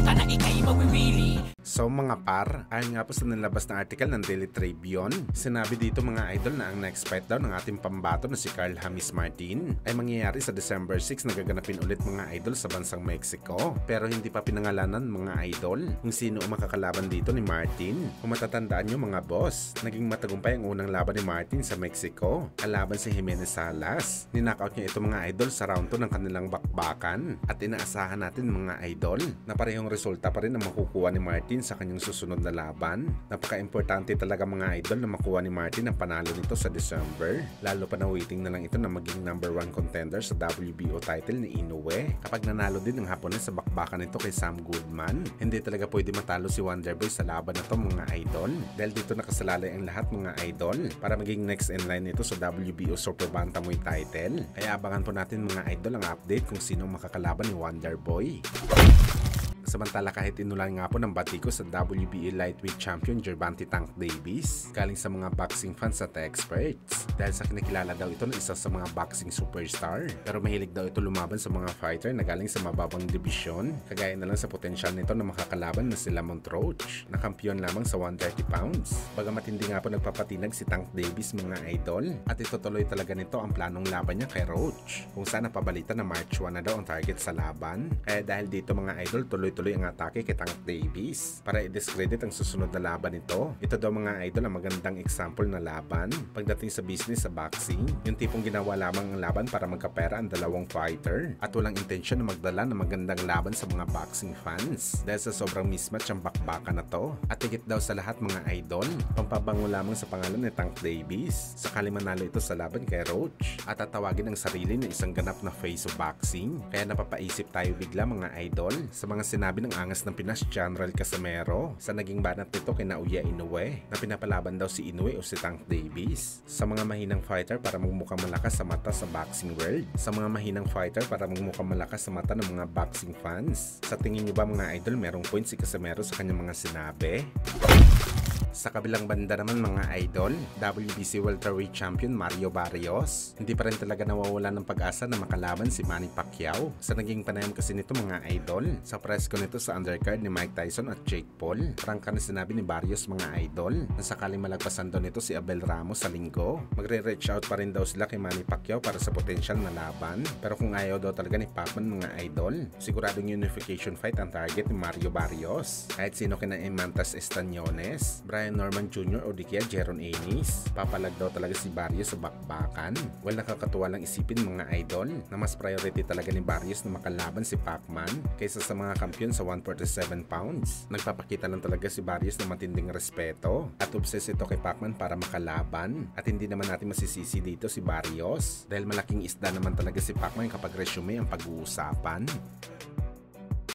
ka na ikay mawiwili. So mga par, ayon nga po sa nilabas na article ng Daily Tribune, sinabi dito mga idol na ang next fight daw ng ating pambato na si Carl James Martin ay mangyayari sa December 6 na gaganapin ulit mga idol sa bansang Mexico. Pero hindi pa pinangalanan mga idol kung sino ang makakalaban dito ni Martin. Kung matatandaan nyo mga boss, naging matagumpay ang unang laban ni Martin sa Mexico. Ang laban si Jimenez Salas. Ninockout niya ito mga idol sa round 2 ng kanilang bakbakan. At inaasahan natin mga idol na parehong resulta pa rin ang makukuha ni Martin sa kanyang susunod na laban. Napaka-importante talaga mga idol na makuha ni Martin ang panalo nito sa December. Lalo pa na waiting na lang ito na maging number 1 contender sa WBO title ni Inoue. Kapag nanalo din ang Hapones sa bakbakan nito kay Sam Goodman, hindi talaga pwede matalo si Wonderboy sa laban na to mga idol. Dahil dito nakasalalay ang lahat mga idol para maging next in line nito sa WBO Super Bantamweight title. Kaya abangan po natin mga idol ang update kung sino makakalaban ni Wonderboy. Samantala kahit inulan nga po ng batiko sa WBA Lightweight Champion Gervonta Tank Davis galing sa mga boxing fans at experts dahil sa kinikilala daw ito ng isa sa mga boxing superstar, pero mahilig daw ito lumaban sa mga fighter na galing sa mababang dibisyon, kagaya na lang sa potensyal nito na makakalaban na si Lamont Roach na kampiyon lamang sa 130 pounds. Bagamat hindi nga po nagpapatinag si Tank Davis mga idol, at itutuloy talaga nito ang planong laban niya kay Roach kung saan napabalita na March 1 na daw ang target sa laban. Kaya dahil dito mga idol, tuloy ang atake kay Tank Davis para i-discredit ang susunod na laban nito. Ito daw mga idol ang magandang example na laban pagdating sa business sa boxing, yung tipong ginawa lamang ang laban para magkapera ang dalawang fighter at walang intensyon na magdala ng magandang laban sa mga boxing fans dahil sa sobrang mismatch ang bakbakan na to. At higit daw sa lahat mga idol, pampabango lamang sa pangalan ni Tank Davis sakali manalo ito sa laban kay Roach at tatawagin ang sarili na isang ganap na face of boxing. Kaya napapaisip tayo bigla mga idol sa mga sinabi ng angas ng Pinas General Casimero sa naging banat nito kay Naoya Inoue na pinapalaban daw si Inoue o si Tank Davis sa mga mahinang fighter para magmukhang malakas sa mata sa boxing world, sa mga mahinang fighter para magmukhang malakas sa mata ng mga boxing fans. Sa tingin niyo ba mga idol merong point si Casimero sa kanyang mga sinabi? Sa kabilang banda naman mga idol, WBC Welterweight Champion Mario Barrios, hindi pa rin talaga nawawala ng pag-asa na makalaban si Manny Pacquiao. Sa naging panayam kasi nito mga idol, sa press ko nito sa undercard ni Mike Tyson at Jake Paul, prangka na sinabi ni Barrios mga idol na sakaling malagpasan daw nito si Abel Ramos sa linggo, magre-reach out pa rin daw sila kay Manny Pacquiao para sa potensyal na laban. Pero kung ayaw daw talaga ni Pacman mga idol, siguradong unification fight ang target ni Mario Barrios. Kahit sino kina Imantas Estañones, Brian Norman Jr. o di kaya Jeron Anis, papalag daw talaga si Barrios sa bakbakan. Well, nakakatuwa lang isipin mga idol na mas priority talaga ni Barrios na makalaban si Pacman kaysa sa mga kampiyon sa 147 pounds. Nagpapakita lang talaga si Barrios ng matinding respeto at obsessed ito kay Pacman para makalaban, at hindi naman natin masisisi dito si Barrios dahil malaking isda naman talaga si Pacman kapag resume ang pag-uusapan.